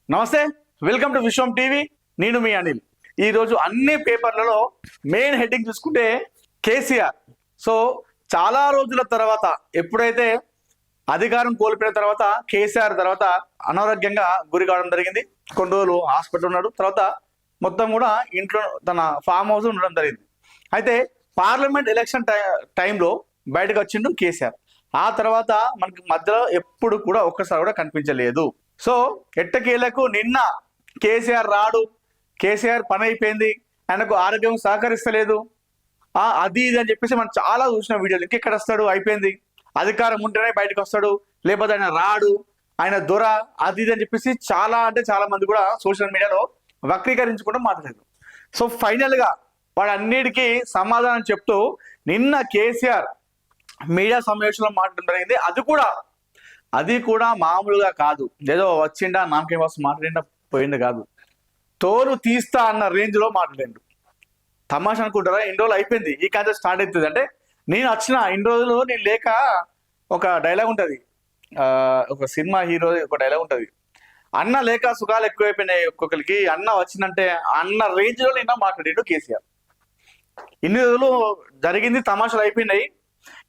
నమస్తే, welcome to Vishwam TV. నేను మీ అనిల్. ఈరోజు అన్ని పేపర్లలో మెయిన్ హెడ్డింగ్ చూసుకుంటే కేసీఆర్. సో చాలా రోజుల తర్వాత ఎప్పుడైతే అధికారం కోల్పోయిన తర్వాత కేసీఆర్ తర్వాత అనారోగ్యంగా గురి కావడం జరిగింది. కొన్ని రోజులు హాస్పిటల్ ఉన్నాడు. తర్వాత మొత్తం కూడా ఇంట్లో తన ఫామ్ హౌస్ ఉండడం జరిగింది. అయితే పార్లమెంట్ ఎలక్షన్ టైంలో బయటకు వచ్చిండు కేసీఆర్. ఆ తర్వాత మనకి మధ్యలో ఎప్పుడు కూడా ఒక్కసారి కూడా కనిపించలేదు. సో ఎట్టకేలకు నిన్న కేసీఆర్ రాడు, కేసీఆర్ పని అయిపోయింది, ఆయనకు ఆరోగ్యం సహకరిస్తలేదు, అది ఇది అని చెప్పేసి మనం చాలా చూసిన వీడియోలు. ఇంకెక్కడ వస్తాడు, అయిపోయింది, అధికారం ఉంటేనే బయటకు వస్తాడు, లేకపోతే ఆయన రాడు, ఆయన దొర, అది ఇది అని చెప్పేసి చాలా అంటే చాలా మంది కూడా సోషల్ మీడియాలో వక్రీకరించుకుంటూ మాట్లాడారు. సో ఫైనల్ గా వాడు అన్నిటికీ సమాధానం చెప్తూ నిన్న కేసీఆర్ మీడియా సమావేశంలో మాట్లాడడం జరిగింది. అది కూడా మామూలుగా కాదు, ఏదో వచ్చిండా నామకేం వస్తు మాట్లాడిండా పోయింది కాదు, తోలు తీస్తా అన్న రేంజ్ లో మాట్లాడిండు. తమాషా అనుకుంటారా? ఇన్ని రోజులు అయిపోయింది, ఈ కథ స్టార్ట్ అవుతుంది అంటే నేను వచ్చిన ఇన్ని రోజులు నేను లేక. ఒక డైలాగ్ ఉంటుంది, ఒక సినిమా హీరో ఒక డైలాగ్ ఉంటుంది, అన్న లేక సుఖాలు ఎక్కువైపోయినాయి ఒక్కొక్కరికి, అన్న వచ్చిందంటే అన్న రేంజ్ లో నిన్న మాట్లాడిండు కేసీఆర్. ఇన్ని రోజులు జరిగింది, తమాషాలు అయిపోయినాయి,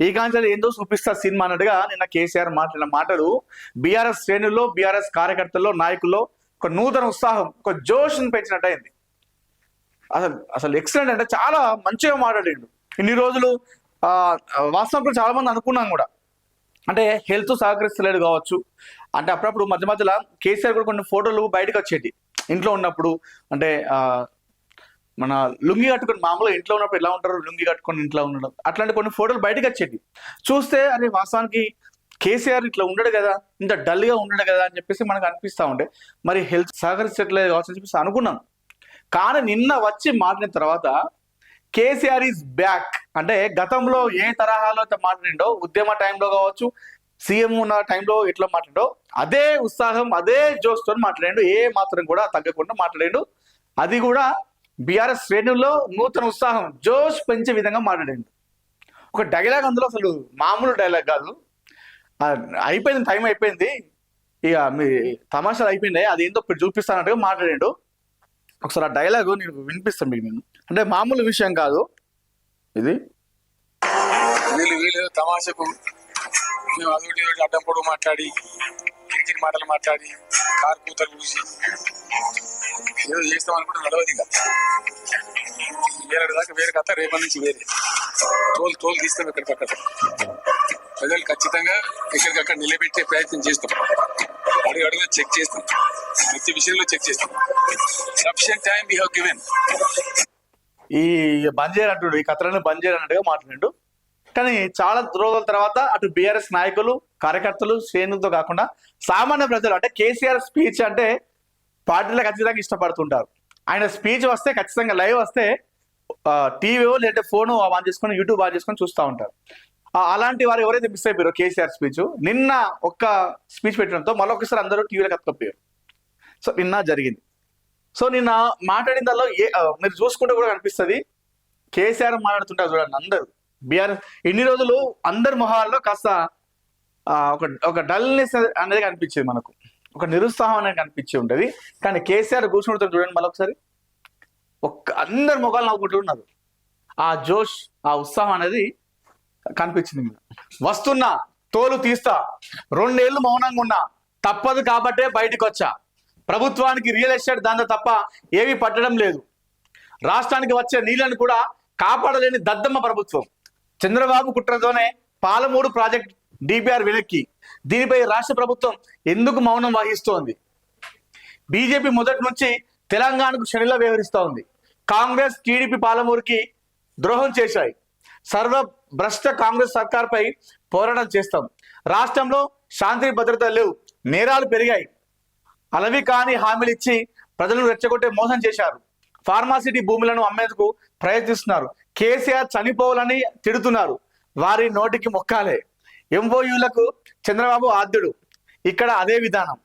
ఈ కాంచెలు ఏందో చూపిస్తా సినిమా అన్నట్టుగా నిన్న కేసీఆర్ మాట్లాడిన మాటలు బీఆర్ఎస్ శ్రేణుల్లో, బీఆర్ఎస్ కార్యకర్తల్లో, నాయకుల్లో ఒక నూతన ఉత్సాహం, ఒక జోష్ని పెంచినట్టు అయింది. అసలు ఎక్సలెంట్, అంటే చాలా మంచిగా మాట్లాడిండు. ఇన్ని రోజులు వాస్తవం చాలా మంది అనుకున్నాం కూడా, అంటే హెల్త్ సహకరిస్తలేడు కావచ్చు, అంటే అప్పుడప్పుడు మధ్య మధ్యలో కేసీఆర్ కూడా కొన్ని ఫోటోలు బయటకు వచ్చేటి ఇంట్లో ఉన్నప్పుడు. అంటే మన లుంగి కట్టుకొని మామూలుగా ఇంట్లో ఉన్నప్పుడు ఎలా ఉంటారు, లుంగి కట్టుకొని ఇంట్లో ఉండడం, అట్లాంటి కొన్ని ఫోటోలు బయటకు వచ్చేటి. చూస్తే అరే వాస్తవానికి కేసీఆర్ ఇట్లా ఉండడు కదా, ఇంత డల్గా ఉండడు కదా అని చెప్పేసి మనకు అనిపిస్తూ ఉండే. మరి హెల్త్ సహకరించట్లేదు కావచ్చు అని చెప్పేసి అనుకున్నాం. కానీ నిన్న వచ్చి మాట్లాడిన తర్వాత కేసీఆర్ ఈజ్ బ్యాక్. అంటే గతంలో ఏ తరహాలో అయితే మాట్లాడిండో, ఉద్యమ టైంలో కావచ్చు, సీఎం ఉన్న టైంలో ఎట్లా మాట్లాడో అదే ఉత్సాహం, అదే జోష్తో మాట్లాడాడు, ఏ మాత్రం కూడా తగ్గకుండా మాట్లాడాడు. అది కూడా బీఆర్ఎస్ శ్రేణుల్లో నూతన ఉత్సాహం, జోష్ పెంచే విధంగా మాట్లాడాడు. ఒక డైలాగ్ అందులో అసలు మామూలు డైలాగ్ కాదు. అయిపోయింది, టైం అయిపోయింది, ఇక మీ తమాషాలు అయిపోయింది, అది ఏందో చూపిస్తానట్టుగా మాట్లాడాడు. ఒకసారి ఆ డైలాగు నేను వినిపిస్తాను మీకు. నేను అంటే మామూలు విషయం కాదు ఇది. వీళ్ళు తమాషకు మేము అదొకటి అడ్డం పొడవు మాట్లాడి, కిరికిరి మాటలు మాట్లాడి, కారు కూతలు కూసి ఏదో చేస్తాం అనుకుంటే నడవది కదా. వేరే దాకా వేరే కథ, రేపటి నుంచి వేరే తోలు తీస్తాం ఎక్కడికక్కడ. ప్రజలు ఖచ్చితంగా ఎక్కడికక్కడ నిలబెట్టే ప్రయత్నం చేస్తాం, అడుగు చెక్ చేస్తాం, ప్రతి విషయంలో చెక్ చేస్తాం. Sufficient time we have given. ఈ బంద్ చేయనంటుడు, ఈ కథలను బంద్ చేయనట్టుగా మాట్లాడు. కానీ చాలా రోజుల తర్వాత అటు బీఆర్ఎస్ నాయకులు, కార్యకర్తలు, శ్రేణులతో కాకుండా సామాన్య ప్రజలు, అంటే కేసీఆర్ స్పీచ్ అంటే పార్టీలో ఖచ్చితంగా ఇష్టపడుతుంటారు. ఆయన స్పీచ్ వస్తే ఖచ్చితంగా లైవ్ వస్తే టీవీలో లేదంటే ఫోన్ ఆన్ చేసుకొని, యూట్యూబ్ ఆన్ చేసుకొని చూస్తూ ఉంటారు. అలాంటి వారు ఎవరైతే మిస్ అయిపోయారో కేసీఆర్ స్పీచ్, నిన్న ఒక్క స్పీచ్ పెట్టడంతో మరొకసారి అందరూ టీవీలో కత్తుకపోయారు. సో నిన్న జరిగింది. సో నిన్న మాట్లాడిన దానిలో మీరు చూసుకుంటే కూడా కనిపిస్తుంది, కేసీఆర్ మాట్లాడుతుంటారు చూడండి. అందరూ బీఆర్ఎస్ ఇన్ని రోజులు అందరి మొహాల్లో కాస్త ఒక డల్నెస్ అనేది కనిపించేది, మనకు ఒక నిరుత్సాహం అనేది కనిపించి ఉంటుంది. కానీ కేసీఆర్ కూర్చుంటారు చూడండి, మరొకసారి అందరి మొఖాలు నవ్వుకుంటున్నారు. ఆ జోష్, ఆ ఉత్సాహం అనేది కనిపించింది. వస్తున్నా, తోలు తీస్తా, 2 ఏళ్ళు మౌనంగా ఉన్నా, తప్పదు కాబట్టే బయటకు వచ్చా, ప్రభుత్వానికి రియల్ ఎస్టేట్ దాంతో తప్ప ఏమీ పట్టడం లేదు, రాష్ట్రానికి వచ్చే నీళ్లను కూడా కాపాడలేని దద్దమ్మ ప్రభుత్వం, చంద్రబాబు కుట్రతోనే పాలమూరు ప్రాజెక్ట్ డిపిఆర్ వెనక్కి, దీనిపై రాష్ట్ర ప్రభుత్వం ఎందుకు మౌనం వహిస్తోంది, బీజేపీ మొదటి నుంచి తెలంగాణకు శనిలా వ్యవహరిస్తూ ఉంది, కాంగ్రెస్ టీడీపీ పాలమూరుకి ద్రోహం చేశాయి, సర్వభ్రష్ట కాంగ్రెస్ సర్కార్పై పోరాటం చేస్తాం, రాష్ట్రంలో శాంతి భద్రత లేవు, నేరాలు పెరిగాయి, అలవి కాని హామీలు ఇచ్చి ప్రజలను రెచ్చగొట్టే మోసం చేశారు, ఫార్మాసిటీ భూములను అమ్మేందుకు ప్రయత్నిస్తున్నారు, కేసీఆర్ చనిపోవాలని తిడుతున్నారు, వారి నోటికి మొక్కాలే, ఎంఓయూలకు చంద్రబాబు ఆద్యుడు, ఇక్కడ అదే విధానం,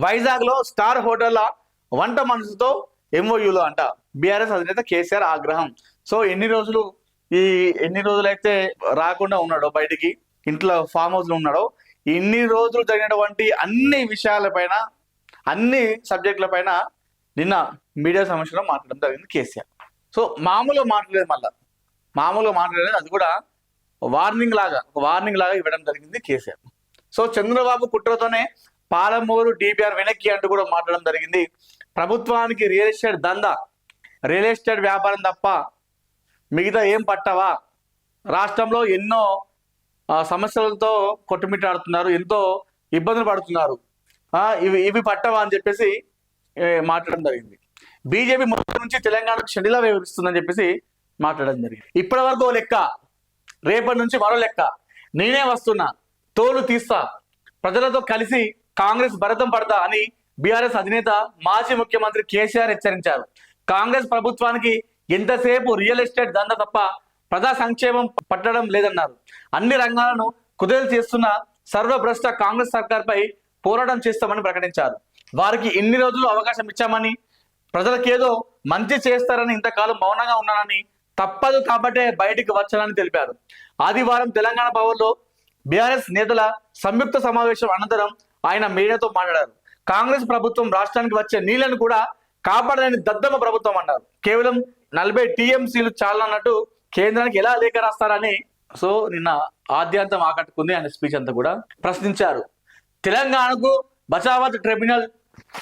వైజాగ్ లో స్టార్ హోటళ్ల వంట మనసుతో ఎంఓయూలో అంట బీఆర్ఎస్ అధినేత కేసీఆర్ ఆగ్రహం. సో ఎన్ని రోజులైతే రాకుండా ఉన్నాడో బయటికి, ఇంట్లో ఫామ్ హౌస్ లో ఉన్నాడో, ఇన్ని రోజులు జరిగినటువంటి అన్ని విషయాలపైన అన్ని సబ్జెక్టుల పైన నిన్న మీడియా సమస్యలో మాట్లాడడం జరిగింది కేసీఆర్. సో మామూలుగా మాట్లాడలేదు, అది కూడా వార్నింగ్ లాగా ఇవ్వడం జరిగింది కేసీఆర్. సో చంద్రబాబు కుట్రతోనే పాలమూరు డిపిఆర్ వెనక్కి అంటూ కూడా మాట్లాడడం జరిగింది. ప్రభుత్వానికి రియల్ ఎస్టేట్ వ్యాపారం తప్ప మిగతా ఏం పట్టవా, రాష్ట్రంలో ఎన్నో సమస్యలతో కొట్టుమిట్టాడుతున్నారు, ఎంతో ఇబ్బందులు పడుతున్నారు, ఇవి పట్టవా అని చెప్పేసి మాట్లాడడం జరిగింది. బీజేపీ మొదటి నుంచి తెలంగాణకు షెడ్యూలా వ్యవహరిస్తుందని చెప్పేసి మాట్లాడడం జరిగింది. ఇప్పటి వరకు ఓ లెక్క, రేపటి నుంచి మరో లెక్క, నేనే వస్తున్నా, తోలు తీస్తా, ప్రజలతో కలిసి కాంగ్రెస్ భరతం పడతా అని బీఆర్ఎస్ అధినేత మాజీ ముఖ్యమంత్రి కేసీఆర్ హెచ్చరించారు. కాంగ్రెస్ ప్రభుత్వానికి ఎంతసేపు రియల్ ఎస్టేట్ దందా తప్ప ప్రజా సంక్షేమం పట్టడం లేదన్నారు. అన్ని రంగాలను కుదేలు చేస్తున్న సర్వభ్రష్ట కాంగ్రెస్ సర్కార్పై పోరాటం చేస్తామని ప్రకటించారు. వారికి ఎన్ని రోజులు అవకాశం ఇచ్చామని, ప్రజలకేదో మంచి చేస్తారని ఇంతకాలం మౌనంగా ఉన్నానని, తప్పదు కాబట్టే బయటికి వచ్చానని తెలిపారు. ఆదివారం తెలంగాణ భవన్లో బీఆర్ఎస్ నేతల సంయుక్త సమావేశం అనంతరం ఆయన మీడియాతో మాట్లాడారు. కాంగ్రెస్ ప్రభుత్వం రాష్ట్రానికి వచ్చే నీళ్లను కూడా కాపాడలేని దద్దమ్మ ప్రభుత్వం అన్నారు. కేవలం 40 TMCలు చాలన్నట్టు కేంద్రానికి ఎలా లేఖ రాస్తారని సో నిన్న ఆద్యంతం ఆకట్టుకుంది ఆయన స్పీచ్ అంతా కూడా ప్రశ్నించారు. తెలంగాణకు బచావత్ ట్రిబ్యునల్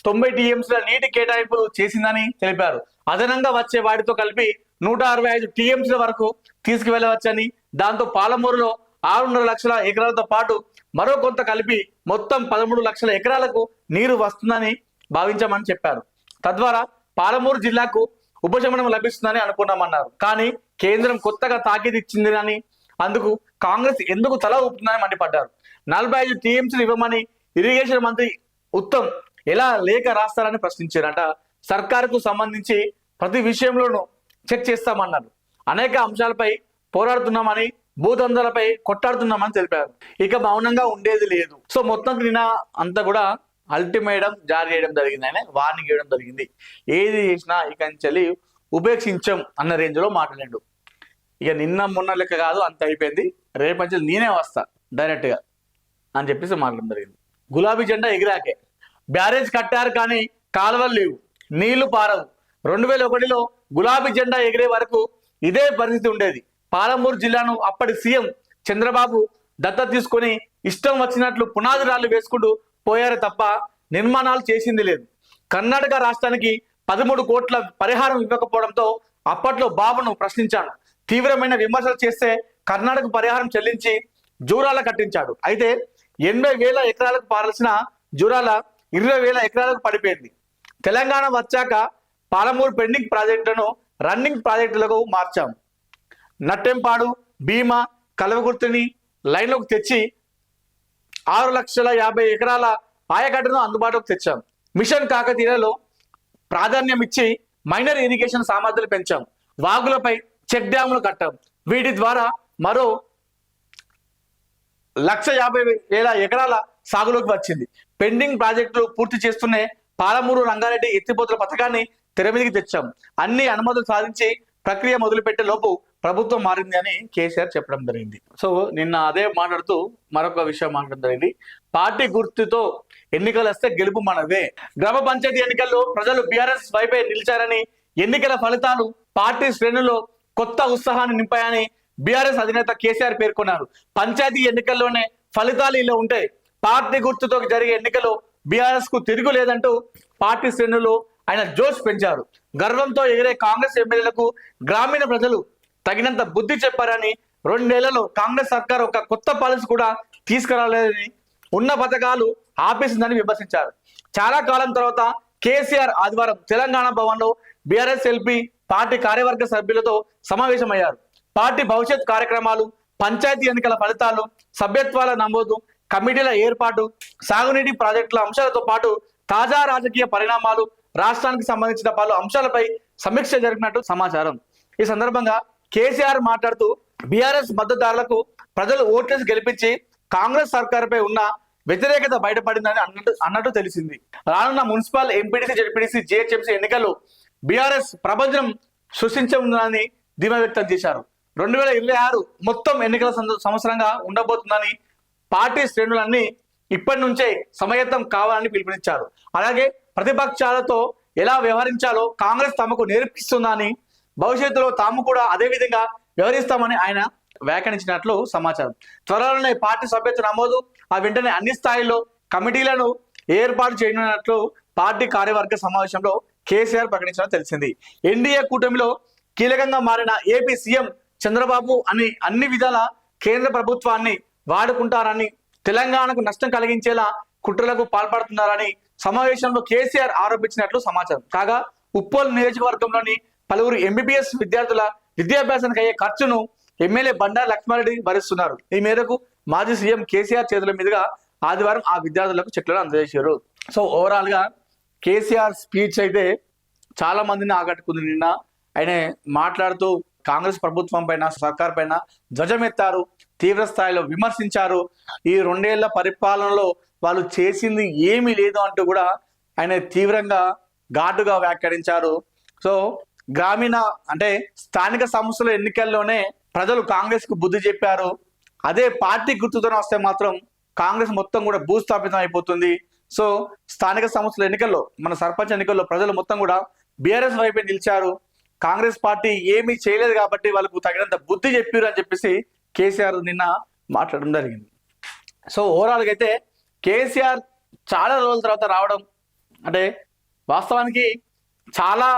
90 TMCల నీటి కేటాయింపులు చేసిందని తెలిపారు. అదనంగా వచ్చే వాటితో కలిపి 165 TMCల వరకు తీసుకువెళ్లవచ్చని, దాంతో పాలమూరులో 6.5 లక్షల ఎకరాలతో పాటు మరో కొంత కలిపి మొత్తం 13 లక్షల ఎకరాలకు నీరు వస్తుందని భావించామని చెప్పారు. తద్వారా పాలమూరు జిల్లాకు ఉపశమనం లభిస్తుందని అనుకున్నామన్నారు. కానీ కేంద్రం కొత్తగా తాకీదు ఇచ్చిందని, అందుకు కాంగ్రెస్ ఎందుకు తల ఊపుతుందని మండిపడ్డారు. 45 TMCలు ఇవ్వమని ఇరిగేషన్ మంత్రి ఉత్తమ్ ఎలా లేఖ రాస్తారని ప్రశ్నించారట. సర్కారుకు సంబంధించి ప్రతి విషయంలోనూ చెక్ చేస్తామన్నారు. అనేక అంశాలపై పోరాడుతున్నామని, భూదందాలపై కొట్టాడుతున్నామని తెలిపారు. ఇక మౌనంగా ఉండేది లేదు. సో మొత్తం నిన్న అంతా కూడా అల్టిమేటం జారీ చేయడం జరిగింది, ఆయన వార్నింగ్ ఇవ్వడం జరిగింది. ఏది చేసినా ఇక నుంచి ఉపేక్షించం అన్న రేంజ్ లో మాట్లాడాడు. ఇక నిన్న మొన్న లెక్క కాదు, అంత అయిపోయింది, రేపంచి నేనే వస్తా డైరెక్ట్ గా అని చెప్పేసి మాట్లాడడం జరిగింది. గులాబీ జెండా ఎగిరాకే బ్యారేజ్ కట్టారు కానీ కాలువలు లేవు, నీళ్లు పారవు. 2001లో గులాబీ జెండా ఎగిరే వరకు ఇదే పరిస్థితి ఉండేది. పాలమూరు జిల్లాను అప్పటి సీఎం చంద్రబాబు దత్తత తీసుకొని ఇష్టం వచ్చినట్లు పునాది రాళ్లు వేసుకుంటూ పోయారే తప్ప నిర్మాణాలు చేసింది లేదు. కర్ణాటక రాష్ట్రానికి 13 కోట్ల పరిహారం ఇవ్వకపోవడంతో అప్పట్లో బాబును ప్రశ్నించాను. తీవ్రమైన విమర్శలు చేస్తే కర్ణాటక పరిహారం చెల్లించి జూరాల కట్టించాడు. అయితే 80,000 ఎకరాలకు పారాల్సిన జూరాల 20,000 ఎకరాలకు పడిపోయింది. తెలంగాణ వచ్చాక పాలమూరు పెండింగ్ ప్రాజెక్టులను రన్నింగ్ ప్రాజెక్టులకు మార్చాం. నట్టెంపాడు, భీమా, కల్వకుర్తిని లైన్లోకి తెచ్చి 6,50,000 ఎకరాల ఆయకట్టును అందుబాటులోకి తెచ్చాం. మిషన్ కాకతీయలో ప్రాధాన్యం ఇచ్చి మైనర్ ఇరిగేషన్ సామర్థ్యాలు పెంచాం. వాగులపై చెక్ డ్యాములు కట్టాం. వీటి ద్వారా మరో 150,000 ఎకరాల సాగులోకి వచ్చింది. పెండింగ్ ప్రాజెక్టులు పూర్తి చేస్తూనే పాలమూరు రంగారెడ్డి ఎత్తిపోతల పథకాన్ని తెర మీదకి తెచ్చాం. అన్ని అనుమతులు సాధించి ప్రక్రియ మొదలుపెట్టే లోపు ప్రభుత్వం మారింది అని కేసీఆర్ చెప్పడం జరిగింది. సో నిన్న అదే మాట్లాడుతూ మరొక విషయం మాట్లాడడం జరిగింది. పార్టీ గుర్తుతో ఎన్నికలు వస్తే గెలుపు మనదే. గ్రామ పంచాయతీ ఎన్నికల్లో ప్రజలు బీఆర్ఎస్ వైపే నిలిచారని, ఎన్నికల ఫలితాలు పార్టీ శ్రేణుల్లో కొత్త ఉత్సాహాన్ని నింపాయని బీఆర్ఎస్ అధినేత కేసీఆర్ పేర్కొన్నారు. పంచాయతీ ఎన్నికల్లోనే ఫలితాలు ఇలా ఉంటాయి. పార్టీ గుర్తుతో జరిగే ఎన్నికల్లో బీఆర్ఎస్ కు తిరుగు లేదంటూ పార్టీ శ్రేణులు ఆయన జోష్ పెంచారు. గర్వంతో ఎగిరే కాంగ్రెస్ ఎమ్మెల్యేలకు గ్రామీణ ప్రజలు తగినంత బుద్ధి చెప్పారని, 2 నెలల్లో కాంగ్రెస్ సర్కార్ ఒక కొత్త పాలసీ కూడా తీసుకురాలేదని, ఉన్న పథకాలు ఆపేసిందని విమర్శించారు. చాలా కాలం తర్వాత కేసీఆర్ ఆదివారం తెలంగాణ భవన్ లో బీఆర్ఎస్ ఎల్పీ పార్టీ కార్యవర్గ సభ్యులతో సమావేశమయ్యారు. పార్టీ భవిష్యత్ కార్యక్రమాలు, పంచాయతీ ఎన్నికల ఫలితాలు, సభ్యత్వాల నమోదు, కమిటీల ఏర్పాటు, సాగునీటి ప్రాజెక్టుల అంశాలతో పాటు తాజా రాజకీయ పరిణామాలు, రాష్ట్రానికి సంబంధించిన పలు అంశాలపై సమీక్ష జరిగినట్టు సమాచారం. ఈ సందర్భంగా కేసీఆర్ మాట్లాడుతూ బీఆర్ఎస్ మద్దతుదారులకు ప్రజలు ఓట్లేసి గెలిపించి కాంగ్రెస్ సర్కారుపై ఉన్న వ్యతిరేకత బయటపడిందని అన్నట్టు తెలిసింది. రానున్న మున్సిపల్, ఎంపీటీసీ, జెడ్పీటీసీ, జీహెచ్ఎంసీ ఎన్నికల్లో బీఆర్ఎస్ ప్రపంచం సృష్టించనుందని ధీమా వ్యక్తం చేశారు. 2026 మొత్తం ఎన్నికల సంవత్సరంగా ఉండబోతుందని పార్టీ శ్రేణులన్నీ ఇప్పటి నుంచే సమాయత్తం కావాలని పిలుపునిచ్చారు. అలాగే ప్రతిపక్షాలతో ఎలా వ్యవహరించాలో కాంగ్రెస్ తమకు నేర్పిస్తుందని, భవిష్యత్తులో తాము కూడా అదే విధంగా వ్యవహరిస్తామని ఆయన వ్యాఖ్యానించినట్లు సమాచారం. త్వరలోనే పార్టీ సభ్యత్వ నమోదు, ఆ వెంటనే అన్ని స్థాయిల్లో కమిటీలను ఏర్పాటు చేయనున్నట్లు పార్టీ కార్యవర్గ సమావేశంలో కేసీఆర్ ప్రకటించడం తెలిసింది. ఎన్డీఏ కూటమిలో కీలకంగా మారిన ఏపీ సీఎం చంద్రబాబు అన్ని విధాల కేంద్ర ప్రభుత్వాన్ని వాడుకుంటారని, తెలంగాణకు నష్టం కలిగించేలా కుట్రలకు పాల్పడుతున్నారని సమావేశంలో కేసీఆర్ ఆరోపించినట్లు సమాచారం. కాగా ఉప్పల్ నియోజకవర్గంలోని పలువురు ఎంబీబీఎస్ విద్యార్థుల విద్యాభ్యాసానికి అయ్యే ఖర్చును ఎమ్మెల్యే బండారు లక్ష్మారెడ్డి భరిస్తున్నారు. ఈ మేరకు మాజీ సీఎం కేసీఆర్ చేతుల మీదుగా ఆదివారం ఆ విద్యార్థులకు చెక్లను అందజేశారు. సో ఓవరాల్ గా కేసీఆర్ స్పీచ్ అయితే చాలా మందిని ఆకట్టుకుంది. నిన్న ఆయన మాట్లాడుతూ కాంగ్రెస్ ప్రభుత్వం పైన, సర్కార్ పైన ధ్వజమెత్తారు, తీవ్ర స్థాయిలో విమర్శించారు. ఈ 2 ఏళ్ల పరిపాలనలో వాళ్ళు చేసింది ఏమీ లేదు అంటూ కూడా ఆయన తీవ్రంగా ఘాటుగా వ్యాఖ్యానించారు. సో గ్రామీణ అంటే స్థానిక సంస్థల ఎన్నికల్లోనే ప్రజలు కాంగ్రెస్ కు బుద్ధి చెప్పారు. అదే పార్టీ గుర్తుతో వస్తే మాత్రం కాంగ్రెస్ మొత్తం కూడా భూస్థాపితం అయిపోతుంది. సో స్థానిక సంస్థల ఎన్నికల్లో, మన సర్పంచ్ ఎన్నికల్లో ప్రజలు మొత్తం కూడా బీఆర్ఎస్ వైపే నిలిచారు. కాంగ్రెస్ పార్టీ ఏమీ చేయలేదు కాబట్టి వాళ్ళకు తగినంత బుద్ధి చెప్పారు అని చెప్పేసి కేసీఆర్ నిన్న మాట్లాడడం జరిగింది. సో ఓవరాల్గా అయితే కేసీఆర్ చాలా రోజుల తర్వాత రావడం అంటే వాస్తవానికి చాలా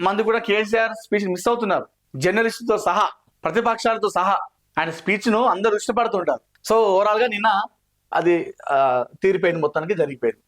మంది కూడా కేసీఆర్ స్పీచ్ మిస్ అవుతున్నారు. జర్నలిస్టుతో సహా, ప్రతిపక్షాలతో సహా ఆయన స్పీచ్ ను అందరూ ఇష్టపడుతుంటారు. సో ఓవరాల్ గా నిన్న అది తీరిపోయింది, మొత్తానికి జరిగిపోయింది.